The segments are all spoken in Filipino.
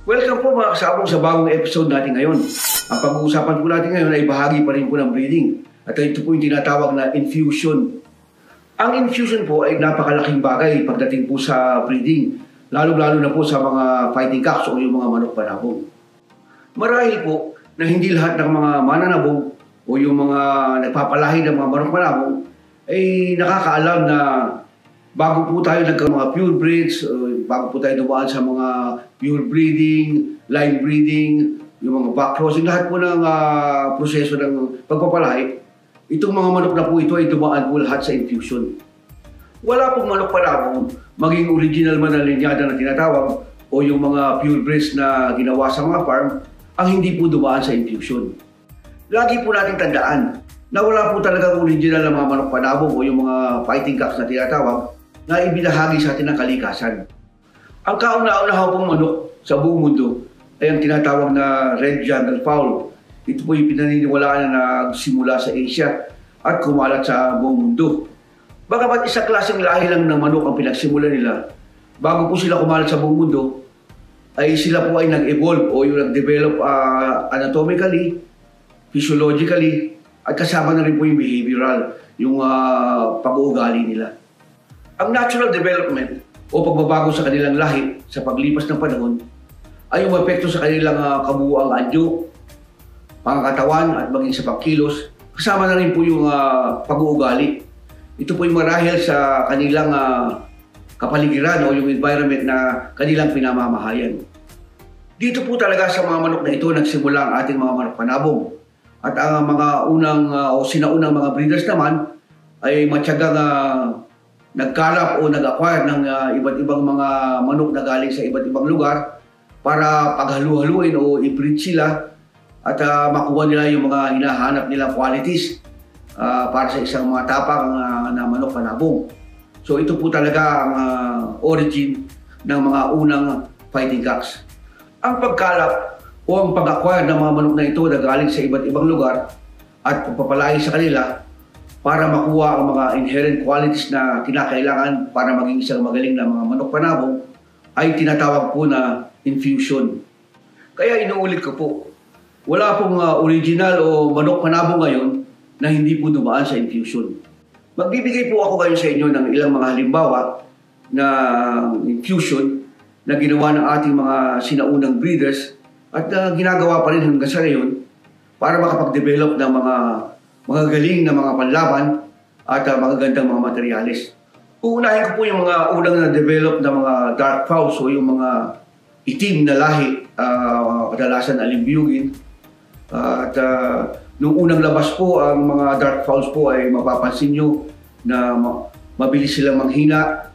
Welcome po mga kasabong sa bagong episode natin ngayon. Ang pag-uusapan po natin ngayon ay bahagi pa rin po ng breeding. At ito po yung tinatawag na infusion. Ang infusion po ay napakalaking bagay pagdating po sa breeding. Lalo-lalo na po sa mga fighting cocks o yung mga manok panabong. Marahil po na hindi lahat ng mga mananabong o yung mga nagpapalahi ng mga manok panabong ay nakakaalam na bago po tayo nagkaroon mga pure breeds, bago po tayo dumaan sa mga pure breeding, line breeding, yung mga back crossing, lahat po ng proseso ng pagpapalahi, itong mga manok na po ito ay dumaan po lahat sa infusion. Wala pong manok panabong, maging original man na linyada na tinatawag o yung mga pure breeds na ginawa sa mga farm, ang hindi po dumaan sa infusion. Lagi po natin tandaan na wala po talagang original na mga manok panabong o yung mga fighting cocks na tinatawag na ibinahagi sa atin ng kalikasan. Ang kauna-unahan pong manok sa buong mundo ay ang tinatawag na red jungle fowl. Ito po yung pinaniniwalaan na nagsimula sa Asia at kumalat sa buong mundo. Bagamat isang klaseng lahi lang ng manok ang pinagsimulan nila, bago po sila kumalat sa buong mundo, ay sila po ay nag-evolve o yung nag-develop anatomically, physiologically, at kasama na rin po yung behavioral, yung pag-uugali nila. Ang natural development o pagbabago sa kanilang lahi sa paglipas ng panahon ay umepekto sa kanilang kabuuang anyo, pangkatawan at maging sa pagkilos, kasama na rin po yung pag-uugali. Ito po yung marahil sa kanilang kapaligiran o yung environment na kanilang pinamamahayan. Dito po talaga sa mga manok na ito nagsimula ang ating mga manok panabong. At ang mga unang o sinaunang mga breeders naman ay matyagang nagkalap o nag-acquire ng iba't ibang mga manok na galing sa iba't ibang lugar para paghalu-haluin o i-breed sila at makuha nila yung mga hinahanap nilang qualities para sa isang mga tapang na manok panabong. So ito po talaga ang origin ng mga unang fighting cocks. Ang pagkalap o ang pag-acquire ng mga manok na ito na galing sa iba't ibang lugar at pagpapalain sa kanila para makuha ang mga inherent qualities na kinakailangan para maging isang magaling na mga manok panabong ay tinatawag po na infusion. Kaya inuulit ko po, wala pong original o manok panabong ngayon na hindi po dumaan sa infusion. Magbibigay po ako ngayon sa inyo ng ilang mga halimbawa na infusion na ginawa ng ating mga sinaunang breeders at ginagawa pa rin hanggang sa ngayon para makapag-develop ng mga galing na mga panlaban at magagandang mga materyales. Uunahin ko po yung mga unang na-develop na mga dark fowls o yung mga itim na lahi, kadalasan alimbiyugin. At nung unang labas po, ang mga dark fowls po ay mapapansin nyo na mabilis silang manghina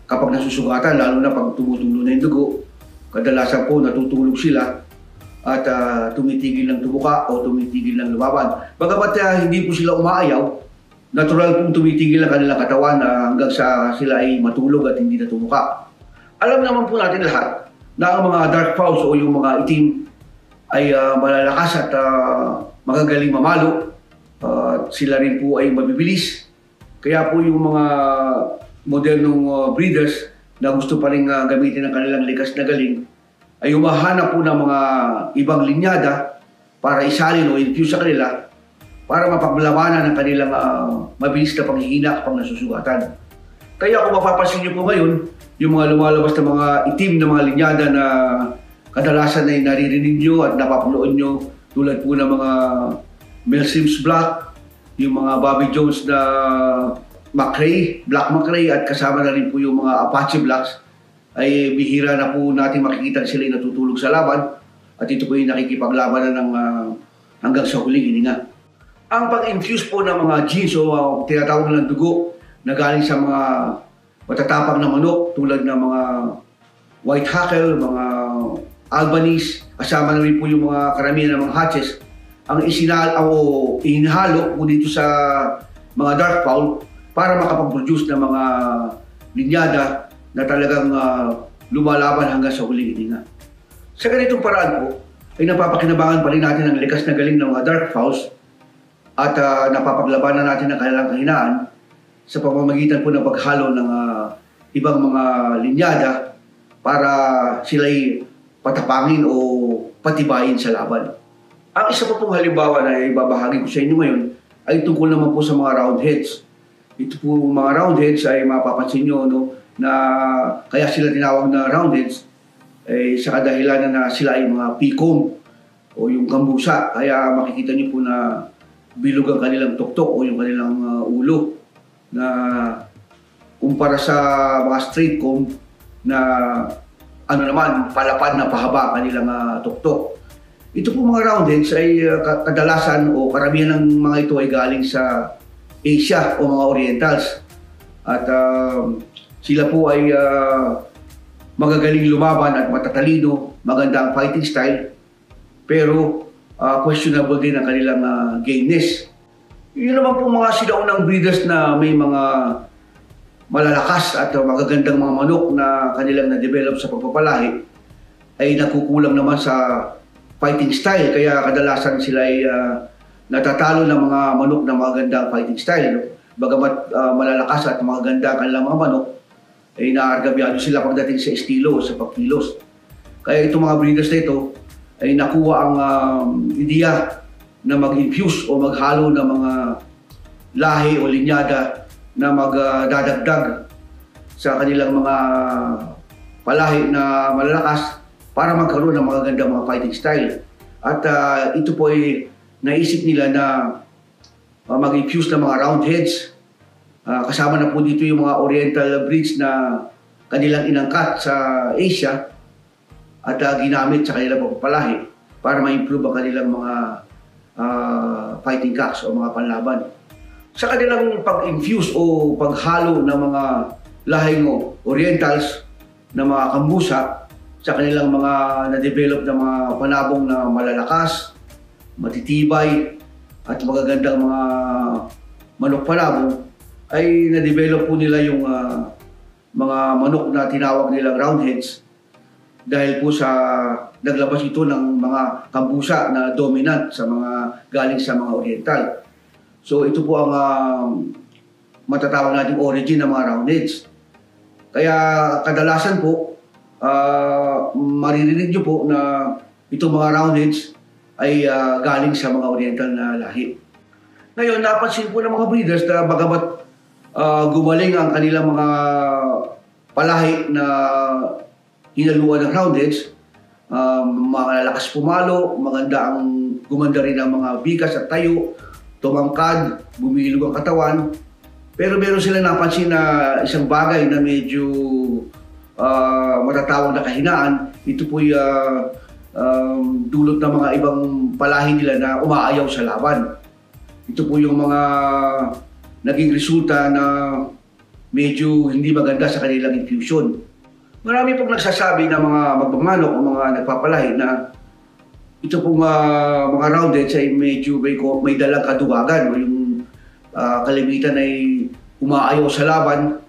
kapag nasusugatan, lalo na pag tumutulo na yung dugo. Kadalasan po natutulog sila at tumitigil ng tumuka o tumitigil ng lumaban. Bagamat hindi po sila umaayaw, natural pong tumitigil ang kanilang katawan hanggang sa sila ay matulog at hindi na tumuka. Alam naman po natin lahat na ang mga dark fowls o yung mga itim ay malalakas at magagaling mamalo. Sila rin po ay mabibilis. Kaya po yung mga modernong breeders na gusto pa rin gamitin ang kanilang likas na galing ay humahanap po ng mga ibang linyada para isalin o infuse sa kanila para mapaglabanan ng kanilang mabilis na panghihina kapag nasusugatan. Kaya kung mapapansin niyo po ngayon, yung mga lumalabas na mga itim na mga linyada na kadalasan ay naririnig nyo at napapunood nyo tulad po ng mga Mel Sims Black, yung mga Bobby Jones na Black McRae at kasama na rin po yung mga Apache Blacks, ay bihira na po natin makikita sila yung natutulog sa laban at ito po yung nakikipaglabanan ng hanggang sa huling hininga. Ang pag-infuse po ng mga genes o tinatawag ng dugo na galing sa mga matatapang na manok tulad ng mga white hackle, mga Albanese, kasama na rin po yung mga karamihan ng mga hatches, ang ihinahalo po dito sa mga dark fowl para makapag-produce ng mga linyada na talagang lumalaban hanggang sa huling hininga. Sa ganitong paraan po, ay napapakinabangan pa rin natin ang likas na galing ng mga dark fowls at napapaglabanan natin ang kanilang kahinaan sa pamamagitan po ng paghalo ng ibang mga linyada para sila'y patapangin o patibayin sa laban. Ang isa pa pong halimbawa na ibabahagi ko sa inyo ngayon ay tungkol naman po sa mga roundheads. Ito po mga roundheads ay mapapansin nyo na kaya sila tinawag na roundheads sa kadahilanan na sila ay mga pikom o yung gambusa. Kaya makikita nyo po na bilog ang kanilang tuktok o yung kanilang ulo na kumpara sa mga straight comb na palapad na pahaba ang kanilang tuktok. Ito po mga roundheads ay kadalasan o karamihan ng mga ito ay galing sa Asia o mga Orientals. At sila po ay magagaling lumaban at matatalino, maganda ang fighting style, pero questionable din ang kanilang gameness. Yun naman po mga sinaunang breeders na may mga malalakas at magagandang mga manok na kanilang na-develop sa pagpapalahi ay nakukulang naman sa fighting style. Kaya kadalasan sila ay natatalo ng mga manok na magagandang fighting style. Bagamat malalakas at magaganda ang kanilang mga manok, ay naargabyado sila pagdating sa estilo, sa pagkilos. Kaya itong mga breeders na ito ay nakuha ang ideya na mag-infuse o maghalo ng mga lahi o linyada na magdadagdag sa kanilang mga palahi na malalakas para magkaroon ng magagandang mga fighting style. At ito po ay naisip nila na mag-infuse ng mga roundheads. Kasama na po dito yung mga oriental breeds na kanilang inangkat sa Asia at ginamit sa kanilang pagpapalahi para ma-improve ang kanilang mga fighting cocks o mga panlaban. Sa kanilang pag-infuse o paghalo ng mga lahing orientals na mga kambusa sa kanilang mga na-develop na mga panabong na malalakas, matitibay at magagandang mga manok panabong, ay na-develop po nila yung mga manok na tinawag nilang roundheads dahil po sa naglabas ito ng mga kambusa na dominant sa mga galing sa mga oriental. So ito po ang matatawag nating origin ng mga roundheads. Kaya kadalasan po maririnig nyo po na itong mga roundheads ay galing sa mga oriental na lahi. Ngayon, napansin po ng mga breeders na bagamat gumaling ang kanilang mga palahi na hinaluan ng roundheads, malalakas pumalo, gumanda rin ang mga bigas at tayo, tumangkad, bumilog ang katawan. Pero meron sila napansin na isang bagay na medyo matatawag na kahinaan. Ito po'y dulot ng mga ibang palahi nila na umaayaw sa laban. Ito po yung mga naging resulta na medyo hindi maganda sa kanilang infusion. Marami pong nagsasabi na mga magmamanok o mga nagpapalahi na ito pong mga roundheads ay medyo may dalang kaduwagan o yung kalimitan ay umaayaw sa laban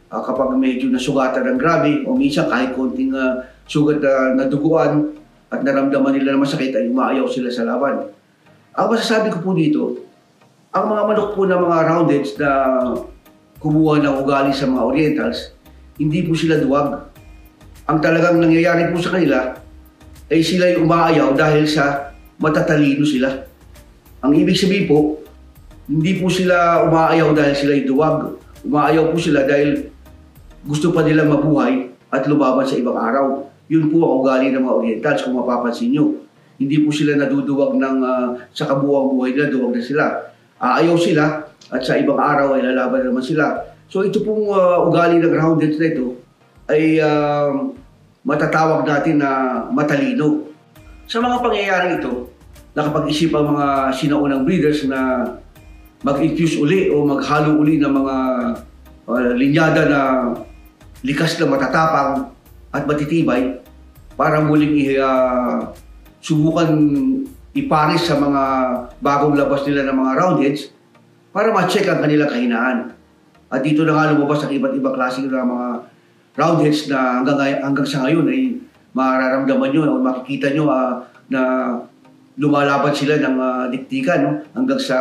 kapag medyo nasugatan ng grabe o minsan kahit konting sugat na duguan at naramdaman nila na masakit ay umaayaw sila sa laban. Ang masasabi ko po dito, ang mga manok po ng mga roundheads na kumuha ng ugali sa mga orientals, hindi po sila duwag. Ang talagang nangyayari po sa kanila ay sila ay umaayaw dahil sa matatalino sila. Ang ibig sabihin po, hindi po sila umaayaw dahil sila ay duwag. Umaayaw po sila dahil gusto pa nilang mabuhay at lumaban sa ibang araw. Yun po ang ugali ng mga orientals kung mapapansin nyo. Hindi po sila naduduwag sa kabuuang buhay nila, duwag na sila. Aayaw sila at sa ibang araw ay lalaban naman sila. So ito pong ugali ng roundheads na ito ay matatawag natin na matalino. Sa mga pangyayari ito, nakapag-isip ang mga sinaunang breeders na mag-infuse uli o maghalo uli ng mga linyada na likas na matatapang at matitibay para muling subukan ipares sa mga bagong labas nila ng mga roundheads para ma-check ang kanilang kahinaan. At dito na nga lumabas ang iba't ibang klase ng mga roundheads na hanggang sa ngayon ay mararamdaman nyo o makikita nyo na lumalaban sila ng diktikan hanggang sa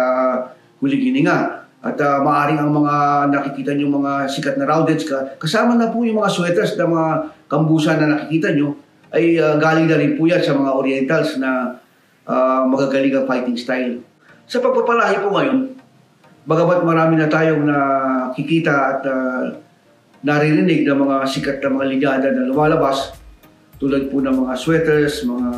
huling hininga. At maaaring ang mga nakikita nyo mga sikat na roundheads kasama na po yung mga sweaters na mga kambusa na nakikita nyo ay galing na rin po yan sa mga Orientals na magagaling ang fighting style. Sa pagpapalahi po ngayon, bagamat marami na tayong nakikita at naririnig ng mga sikat na mga linyada na lumalabas, tulad po ng mga sweaters, mga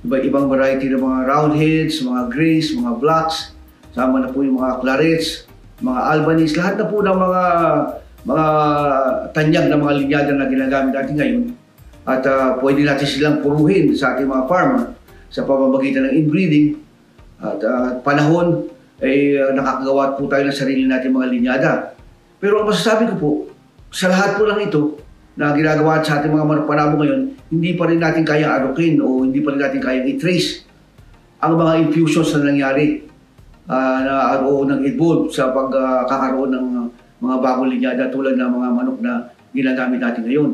iba-ibang variety ng mga roundheads, mga grays, mga blacks, sama na po yung mga clarets, mga Albanese, lahat na po ng mga tanyag na mga linyada na ginagamit natin ngayon. At pwede natin silang puruhin sa ating mga farmer sa pamamagitan ng inbreeding. At panahon ay nakakagawa po tayo ng sarili natin mga linyada. Pero ang masasabi ko po, sa lahat po lang ito na ginagawa sa ating mga manok Panabo ngayon, hindi pa rin natin kayang arukin o hindi pa rin natin kayang i-trace ang mga infusions na nangyari o nag-evolve sa pagkakaroon ng mga bagong linyada tulad ng mga manok na ginagamit natin ngayon.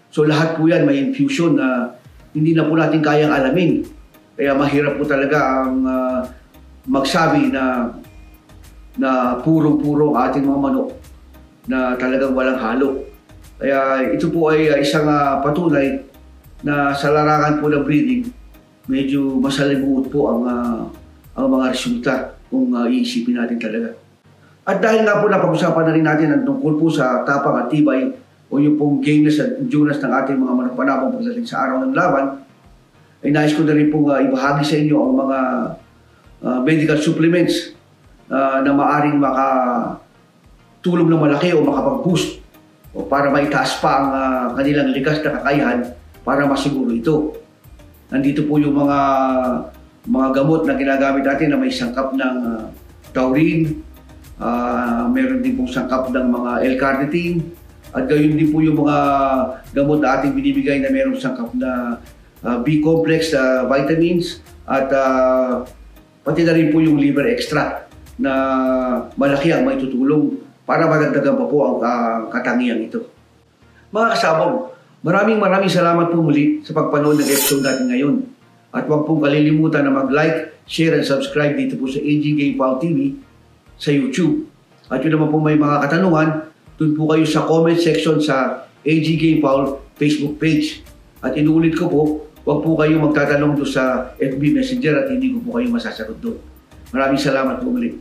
So lahat po yan may infusion na hindi na po natin kayang alamin. Kaya mahirap po talaga ang magsabi na purong-puro ating mga manok na talagang walang halo. Kaya ito po ay isang patunay na sa larangan po ng breeding, medyo masalimuot po ang mga resulta kung iisipin natin talaga. At dahil nga po napag-usapan na rin natin ang tungkol po sa tapang at tibay o yung pong gameness at endurance ng ating mga manok Panabo pagdating sa araw ng laban, ay nais ko na rin pong ibahagi sa inyo ang mga medical supplements na maaring makatulong ng malaki o makapag-boost o para maitaas pa ang kanilang likas na kakayahan para masiguro ito. Nandito po yung mga gamot na ginagamit natin na may sangkap ng taurine, meron din pong sangkap ng mga L-carnitine, at gayon din po yung mga gamot na ating binibigay na mayroong sangkap na B-complex vitamins at pati na rin po yung liver extract na malaki ang may tutulong para madagdagan pa po ang katangian ito. Mga kasabong, maraming salamat po muli sa pagpanood ng episode natin ngayon. At huwag pong kalilimutan na mag-like, share, and subscribe dito po sa AG Game Fowl TV sa YouTube. At yun naman po may mga katanungan, doon po kayo sa comment section sa AG Game Fowl Facebook page. At inuulit ko po, huwag po kayo magtatanong doon sa FB Messenger at hindi ko po kayo masasagot doon. Maraming salamat po muli.